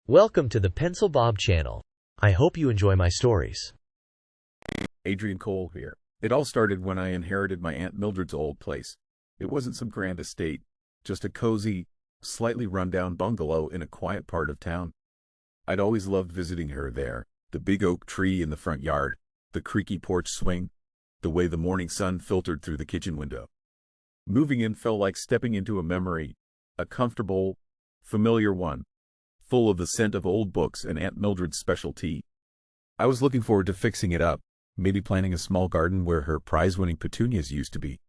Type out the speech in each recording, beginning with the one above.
Welcome to the Pencil Bob channel. I hope you enjoy my stories. Adrian Cole here. It all started when I inherited my Aunt Mildred's old place. It wasn't some grand estate, just a cozy, slightly run-down bungalow in a quiet part of town. I'd always loved visiting her there, the big oak tree in the front yard, the creaky porch swing, the way the morning sun filtered through the kitchen window. Moving in felt like stepping into a memory, a comfortable, familiar one, full of the scent of old books and Aunt Mildred's special tea. I was looking forward to fixing it up, maybe planting a small garden where her prize-winning petunias used to be.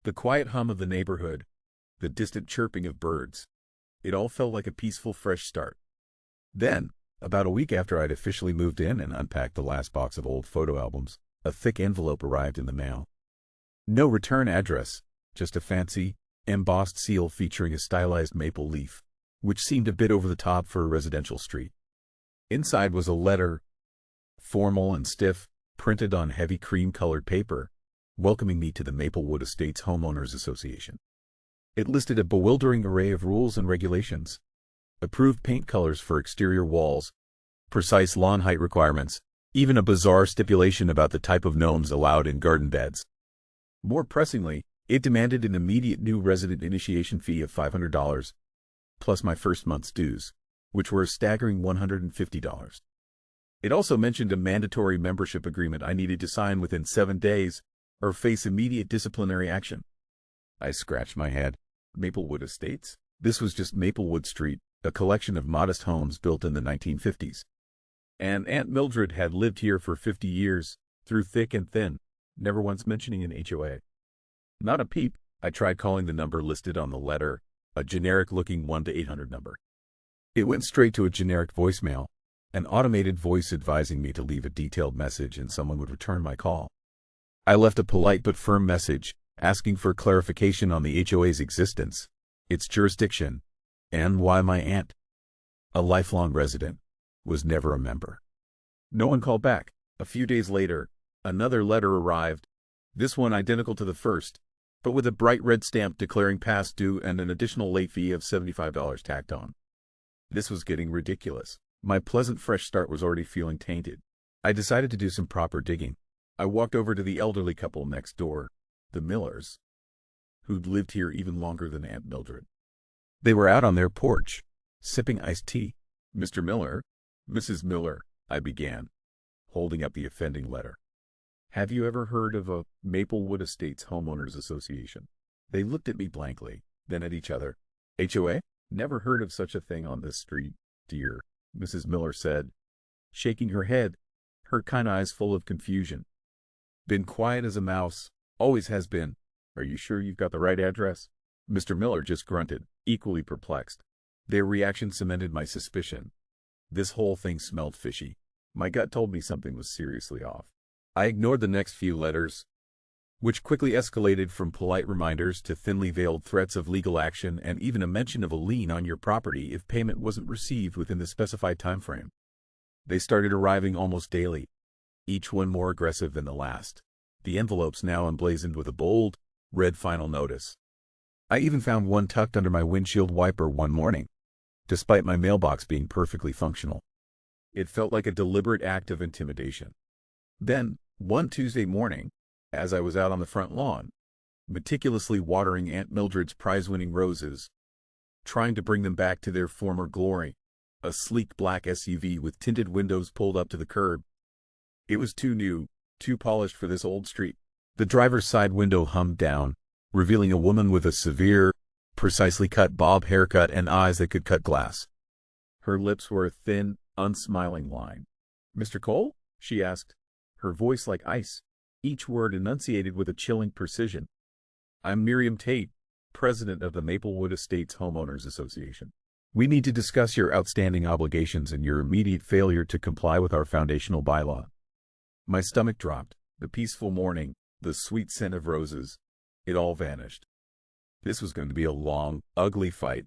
The quiet hum of the neighborhood, the distant chirping of birds, it all felt like a peaceful fresh start. Then, about a week after I'd officially moved in and unpacked the last box of old photo albums, a thick envelope arrived in the mail. No return address, just a fancy, embossed seal featuring a stylized maple leaf, which seemed a bit over the top for a residential street. Inside was a letter, formal and stiff, printed on heavy cream-colored paper, welcoming me to the Maplewood Estates Homeowners Association. It listed a bewildering array of rules and regulations, approved paint colors for exterior walls, precise lawn height requirements, even a bizarre stipulation about the type of gnomes allowed in garden beds. More pressingly, it demanded an immediate new resident initiation fee of $500, plus my first month's dues, which were a staggering $150. It also mentioned a mandatory membership agreement I needed to sign within 7 days, or face immediate disciplinary action. I scratched my head. Maplewood Estates? This was just Maplewood Street, a collection of modest homes built in the 1950s. And Aunt Mildred had lived here for 50 years, through thick and thin, never once mentioning an HOA. Not a peep. I tried calling the number listed on the letter, a generic-looking 1-800 number. It went straight to a generic voicemail, an automated voice advising me to leave a detailed message and someone would return my call. I left a polite but firm message, asking for clarification on the HOA's existence, its jurisdiction, and why my aunt, a lifelong resident, was never a member. No one called back. A few days later, another letter arrived, this one identical to the first, but with a bright red stamp declaring past due and an additional late fee of $75 tacked on. This was getting ridiculous. My pleasant fresh start was already feeling tainted. I decided to do some proper digging. I walked over to the elderly couple next door, the Millers, who'd lived here even longer than Aunt Mildred. They were out on their porch, sipping iced tea. Mr. Miller, Mrs. Miller, I began, holding up the offending letter. Have you ever heard of a Maplewood Estates Homeowners Association? They looked at me blankly, then at each other. HOA? Never heard of such a thing on this street, dear, Mrs. Miller said, shaking her head, her kind eyes full of confusion. Been quiet as a mouse, always has been. Are you sure you've got the right address? Mr. Miller just grunted, equally perplexed. Their reaction cemented my suspicion. This whole thing smelled fishy. My gut told me something was seriously off. I ignored the next few letters, which quickly escalated from polite reminders to thinly veiled threats of legal action and even a mention of a lien on your property if payment wasn't received within the specified time frame. They started arriving almost daily, each one more aggressive than the last, the envelopes now emblazoned with a bold, red final notice. I even found one tucked under my windshield wiper one morning, despite my mailbox being perfectly functional. It felt like a deliberate act of intimidation. Then, one Tuesday morning, as I was out on the front lawn, meticulously watering Aunt Mildred's prize-winning roses, trying to bring them back to their former glory, a sleek black SUV with tinted windows pulled up to the curb. It was too new, too polished for this old street. The driver's side window hummed down, revealing a woman with a severe, precisely cut bob haircut and eyes that could cut glass. Her lips were a thin, unsmiling line. "Mr. Cole?" she asked, her voice like ice, each word enunciated with a chilling precision. "I'm Miriam Tate, president of the Maplewood Estates Homeowners Association. We need to discuss your outstanding obligations and your immediate failure to comply with our foundational bylaw." My stomach dropped. The peaceful morning, the sweet scent of roses, it all vanished. This was going to be a long, ugly fight.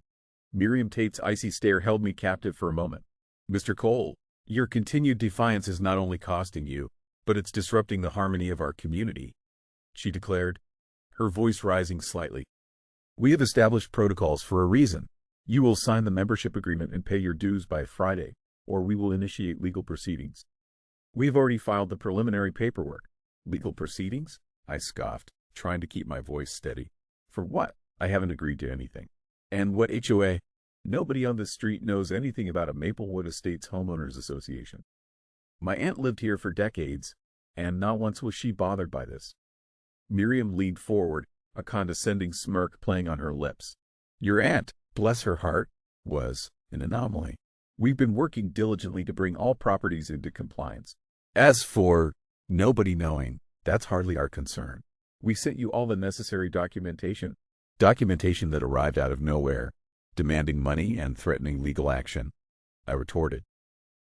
Miriam Tate's icy stare held me captive for a moment. "Mr. Cole, your continued defiance is not only costing you, but it's disrupting the harmony of our community," she declared, her voice rising slightly. "We have established protocols for a reason. You will sign the membership agreement and pay your dues by Friday, or we will initiate legal proceedings. We have already filed the preliminary paperwork. Legal proceedings? I scoffed, trying to keep my voice steady. For what? I haven't agreed to anything. And what HOA? Nobody on this street knows anything about a Maplewood Estates Homeowners Association. My aunt lived here for decades, and not once was she bothered by this. Miriam leaned forward, a condescending smirk playing on her lips. Your aunt, bless her heart, was an anomaly. We've been working diligently to bring all properties into compliance. As for nobody knowing, that's hardly our concern. We sent you all the necessary documentation that arrived out of nowhere, demanding money and threatening legal action. I retorted.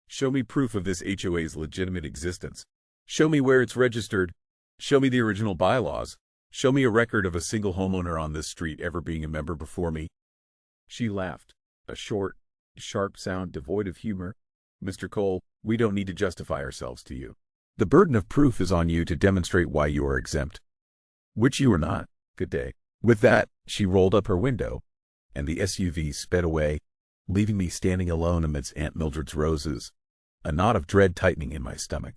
Show me proof of this HOA's legitimate existence. Show me where it's registered. Show me the original bylaws. Show me a record of a single homeowner on this street ever being a member before me. She laughed, a short, sharp sound devoid of humor. Mr. Cole, we don't need to justify ourselves to you. The burden of proof is on you to demonstrate why you are exempt. Which you are not. Good day. With that, she rolled up her window, and the SUV sped away, leaving me standing alone amidst Aunt Mildred's roses, a knot of dread tightening in my stomach.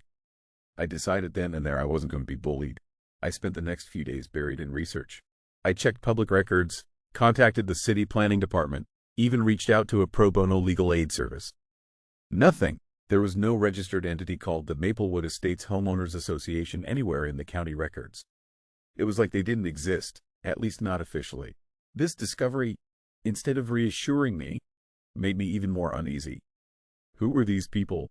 I decided then and there I wasn't going to be bullied. I spent the next few days buried in research. I checked public records, contacted the city planning department, even reached out to a pro bono legal aid service. Nothing. There was no registered entity called the Maplewood Estates Homeowners Association anywhere in the county records. It was like they didn't exist, at least not officially. This discovery, instead of reassuring me, made me even more uneasy. Who were these people?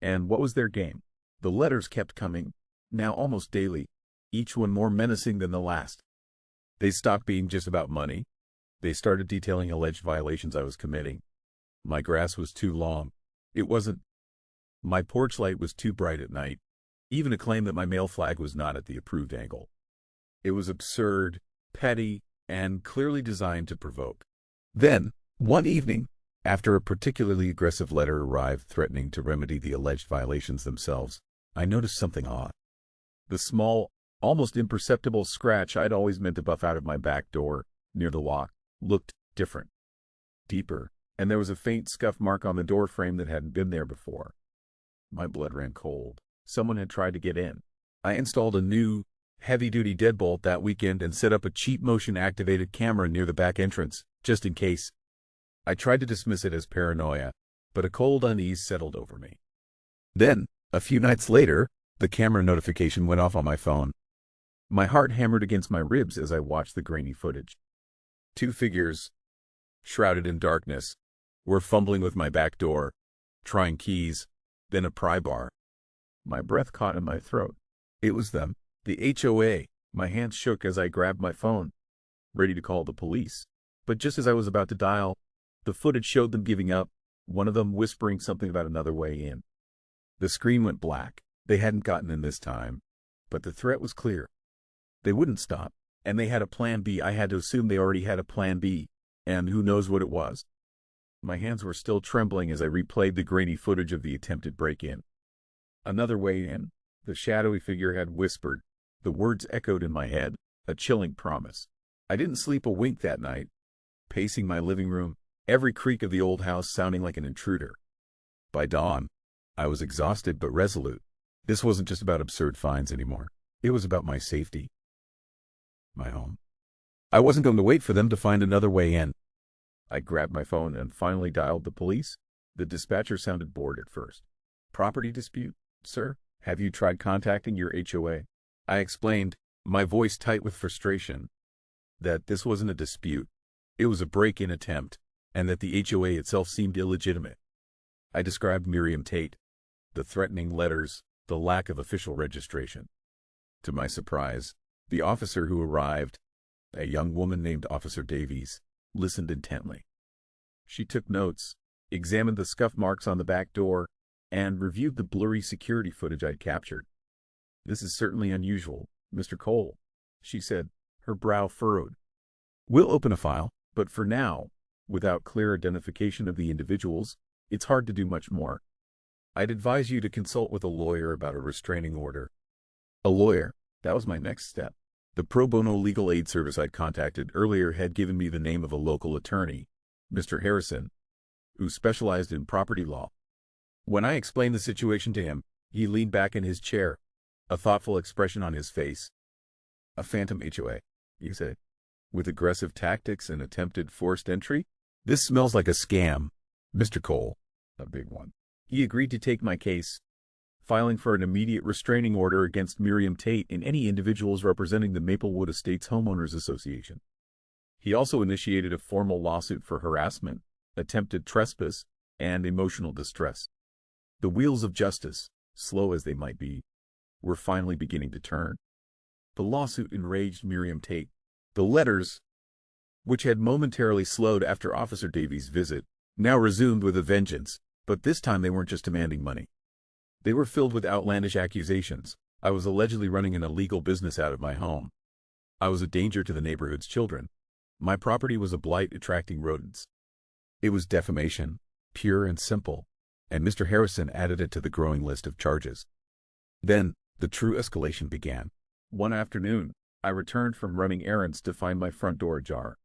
And what was their game? The letters kept coming, now almost daily, each one more menacing than the last. They stopped being just about money. They started detailing alleged violations I was committing. My grass was too long. It wasn't. My porch light was too bright at night. Even a claim that my mail flag was not at the approved angle. It was absurd, petty, and clearly designed to provoke. Then, one evening, after a particularly aggressive letter arrived threatening to remedy the alleged violations themselves, I noticed something odd. The small, almost imperceptible scratch I'd always meant to buff out of my back door, near the lock, looked different, deeper, and there was a faint scuff mark on the door frame that hadn't been there before. My blood ran cold. Someone had tried to get in. I installed a new, heavy-duty deadbolt that weekend and set up a cheap motion-activated camera near the back entrance, just in case. I tried to dismiss it as paranoia, but a cold unease settled over me. Then, a few nights later, the camera notification went off on my phone. My heart hammered against my ribs as I watched the grainy footage. Two figures, shrouded in darkness, were fumbling with my back door, trying keys, then a pry bar. My breath caught in my throat. It was them, the HOA. My hands shook as I grabbed my phone, ready to call the police. But just as I was about to dial, the footage showed them giving up, one of them whispering something about another way in. The screen went black. They hadn't gotten in this time, but the threat was clear. They wouldn't stop, and they had a plan B. I had to assume they already had a plan B, and who knows what it was. My hands were still trembling as I replayed the grainy footage of the attempted break-in. Another way in, the shadowy figure had whispered. The words echoed in my head, a chilling promise. I didn't sleep a wink that night, pacing my living room, every creak of the old house sounding like an intruder. By dawn, I was exhausted but resolute. This wasn't just about absurd fines anymore. It was about my safety. My home. I wasn't going to wait for them to find another way in. I grabbed my phone and finally dialed the police. The dispatcher sounded bored at first. Property dispute, sir? Have you tried contacting your HOA? I explained, my voice tight with frustration, that this wasn't a dispute. It was a break-in attempt, and that the HOA itself seemed illegitimate. I described Miriam Tate, the threatening letters, the lack of official registration. To my surprise, the officer who arrived, a young woman named Officer Davies, listened intently. She took notes, examined the scuff marks on the back door, and reviewed the blurry security footage I'd captured. This is certainly unusual, Mr. Cole, she said, her brow furrowed. We'll open a file, but for now, without clear identification of the individuals, it's hard to do much more. I'd advise you to consult with a lawyer about a restraining order. A lawyer, that was my next step. The pro bono legal aid service I'd contacted earlier had given me the name of a local attorney, Mr. Harrison, who specialized in property law. When I explained the situation to him, he leaned back in his chair, a thoughtful expression on his face. "A phantom HOA, you say? With aggressive tactics and attempted forced entry? This smells like a scam, Mr. Cole." "A big one." He agreed to take my case, filing for an immediate restraining order against Miriam Tate and any individuals representing the Maplewood Estates Homeowners Association. He also initiated a formal lawsuit for harassment, attempted trespass, and emotional distress. The wheels of justice, slow as they might be, were finally beginning to turn. The lawsuit enraged Miriam Tate. The letters, which had momentarily slowed after Officer Davies' visit, now resumed with a vengeance, but this time they weren't just demanding money. They were filled with outlandish accusations. I was allegedly running an illegal business out of my home. I was a danger to the neighborhood's children. My property was a blight attracting rodents. It was defamation, pure and simple, and Mr. Harrison added it to the growing list of charges. Then, the true escalation began. One afternoon, I returned from running errands to find my front door ajar.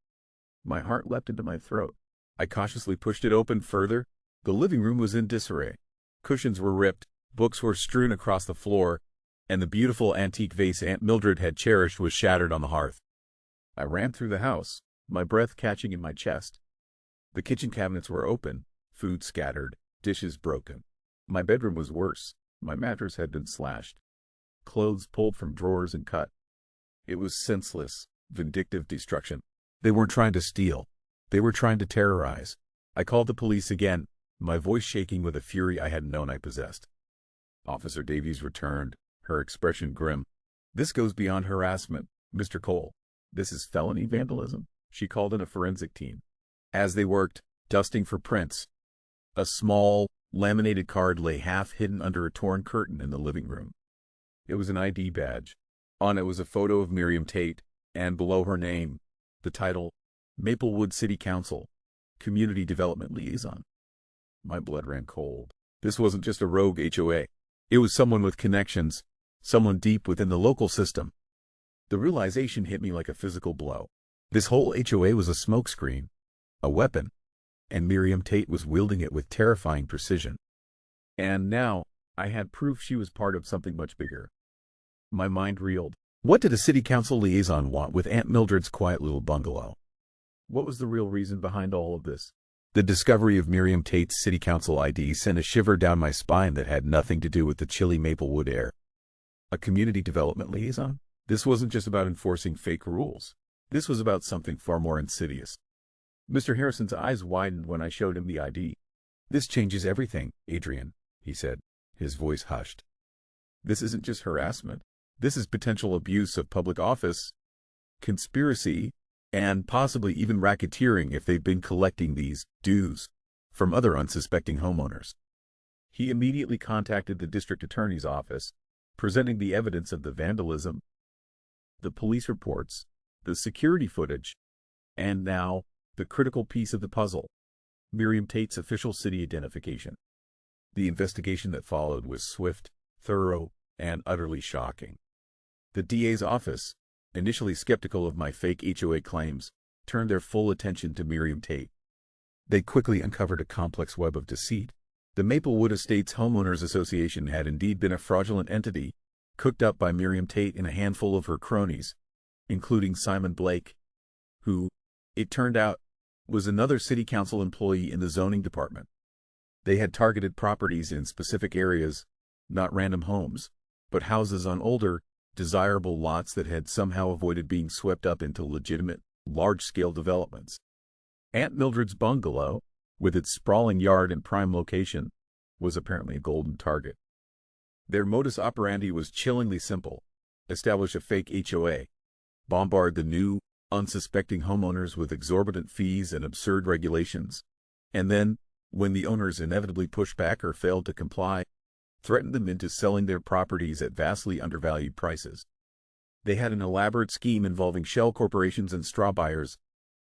My heart leapt into my throat. I cautiously pushed it open further. The living room was in disarray. Cushions were ripped, books were strewn across the floor, and the beautiful antique vase Aunt Mildred had cherished was shattered on the hearth. I ran through the house, my breath catching in my chest. The kitchen cabinets were open, food scattered, dishes broken. My bedroom was worse. My mattress had been slashed, clothes pulled from drawers and cut. It was senseless, vindictive destruction. They weren't trying to steal. They were trying to terrorize. I called the police again, my voice shaking with a fury I hadn't known I possessed. Officer Davies returned, her expression grim. "This goes beyond harassment, Mr. Cole. This is felony vandalism." She called in a forensic team. As they worked, dusting for prints, a small, laminated card lay half hidden under a torn curtain in the living room. It was an ID badge. On it was a photo of Miriam Tate, and below her name, the title, Maplewood City Council, Community Development Liaison. My blood ran cold. This wasn't just a rogue HOA. It was someone with connections, someone deep within the local system. The realization hit me like a physical blow. This whole HOA was a smokescreen, a weapon, and Miriam Tate was wielding it with terrifying precision. And now, I had proof she was part of something much bigger. My mind reeled. What did a city council liaison want with Aunt Mildred's quiet little bungalow? What was the real reason behind all of this? The discovery of Miriam Tate's city council ID sent a shiver down my spine that had nothing to do with the chilly Maplewood air. A community development liaison? This wasn't just about enforcing fake rules. This was about something far more insidious. Mr. Harrison's eyes widened when I showed him the ID. "This changes everything, Adrian," he said, his voice hushed. "This isn't just harassment. This is potential abuse of public office, conspiracy, and possibly even racketeering if they've been collecting these dues from other unsuspecting homeowners." He immediately contacted the district attorney's office, presenting the evidence of the vandalism, the police reports, the security footage, and now, the critical piece of the puzzle, Miriam Tate's official city identification. The investigation that followed was swift, thorough, and utterly shocking. The DA's office, initially skeptical of my fake HOA claims, turned their full attention to Miriam Tate. They quickly uncovered a complex web of deceit. The Maplewood Estates Homeowners Association had indeed been a fraudulent entity, cooked up by Miriam Tate and a handful of her cronies, including Simon Blake, who, it turned out, was another city council employee in the zoning department. They had targeted properties in specific areas, not random homes, but houses on older, desirable lots that had somehow avoided being swept up into legitimate, large-scale developments. Aunt Mildred's bungalow, with its sprawling yard and prime location, was apparently a golden target. Their modus operandi was chillingly simple: establish a fake HOA, bombard the new, unsuspecting homeowners with exorbitant fees and absurd regulations, and then, when the owners inevitably pushed back or failed to comply, threatened them into selling their properties at vastly undervalued prices. They had an elaborate scheme involving shell corporations and straw buyers,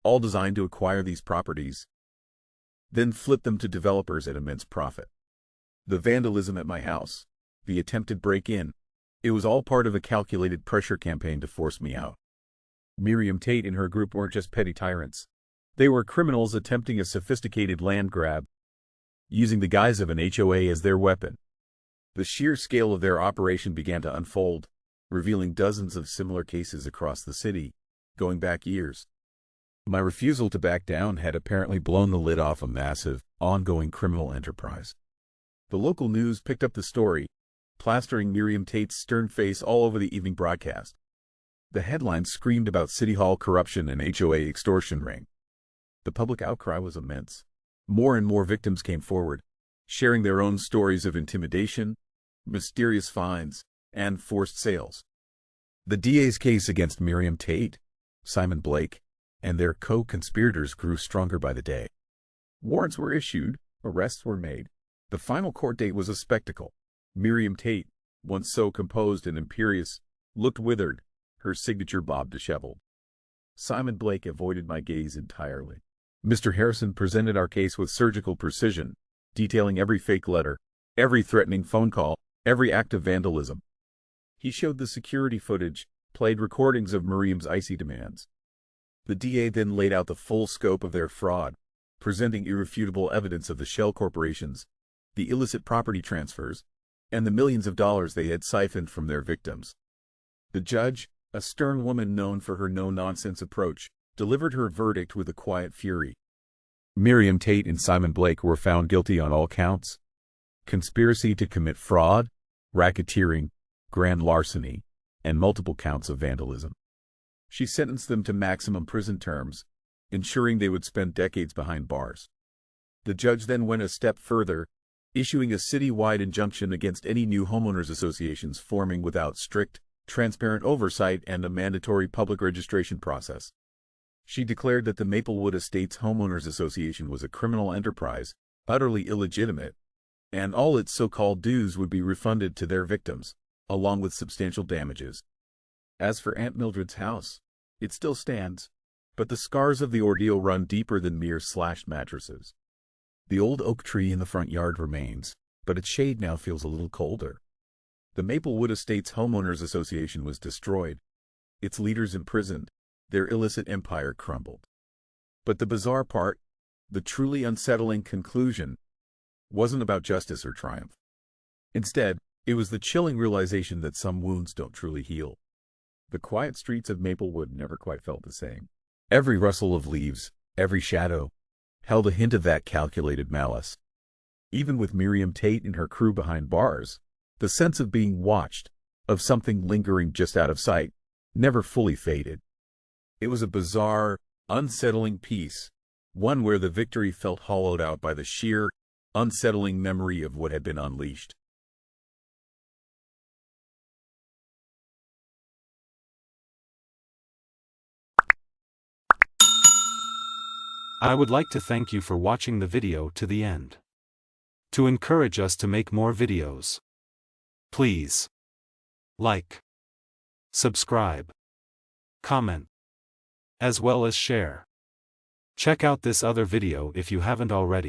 all designed to acquire these properties, then flip them to developers at immense profit. The vandalism at my house, the attempted break-in, it was all part of a calculated pressure campaign to force me out. Miriam Tate and her group weren't just petty tyrants. They were criminals attempting a sophisticated land grab, using the guise of an HOA as their weapon. The sheer scale of their operation began to unfold, revealing dozens of similar cases across the city, going back years. My refusal to back down had apparently blown the lid off a massive, ongoing criminal enterprise. The local news picked up the story, plastering Miriam Tate's stern face all over the evening broadcast. The headlines screamed about City Hall corruption and HOA extortion ring. The public outcry was immense. More and more victims came forward, sharing their own stories of intimidation, mysterious fines, and forced sales. The DA's case against Miriam Tate, Simon Blake, and their co-conspirators grew stronger by the day. Warrants were issued, arrests were made. The final court date was a spectacle. Miriam Tate, once so composed and imperious, looked withered, her signature bob disheveled. Simon Blake avoided my gaze entirely. Mr. Harrison presented our case with surgical precision, detailing every fake letter, every threatening phone call, every act of vandalism. He showed the security footage, played recordings of Miriam's icy demands. The DA then laid out the full scope of their fraud, presenting irrefutable evidence of the shell corporations, the illicit property transfers, and the millions of dollars they had siphoned from their victims. The judge, a stern woman known for her no-nonsense approach, delivered her verdict with a quiet fury. Miriam Tate and Simon Blake were found guilty on all counts: conspiracy to commit fraud, racketeering, grand larceny, and multiple counts of vandalism. She sentenced them to maximum prison terms, ensuring they would spend decades behind bars. The judge then went a step further, issuing a city-wide injunction against any new homeowners associations forming without strict, transparent oversight and a mandatory public registration process. She declared that the Maplewood Estates Homeowners Association was a criminal enterprise, utterly illegitimate, and all its so-called dues would be refunded to their victims, along with substantial damages. As for Aunt Mildred's house, it still stands, but the scars of the ordeal run deeper than mere slashed mattresses. The old oak tree in the front yard remains, but its shade now feels a little colder. The Maplewood Estates Homeowners Association was destroyed, its leaders imprisoned, their illicit empire crumbled. But the bizarre part, the truly unsettling conclusion, wasn't about justice or triumph. Instead, it was the chilling realization that some wounds don't truly heal. The quiet streets of Maplewood never quite felt the same. Every rustle of leaves, every shadow, held a hint of that calculated malice. Even with Miriam Tate and her crew behind bars, the sense of being watched, of something lingering just out of sight, never fully faded. It was a bizarre, unsettling peace, one where the victory felt hollowed out by the sheer, unsettling memory of what had been unleashed. I would like to thank you for watching the video to the end. To encourage us to make more videos, please like, subscribe, comment, as well as share. Check out this other video if you haven't already.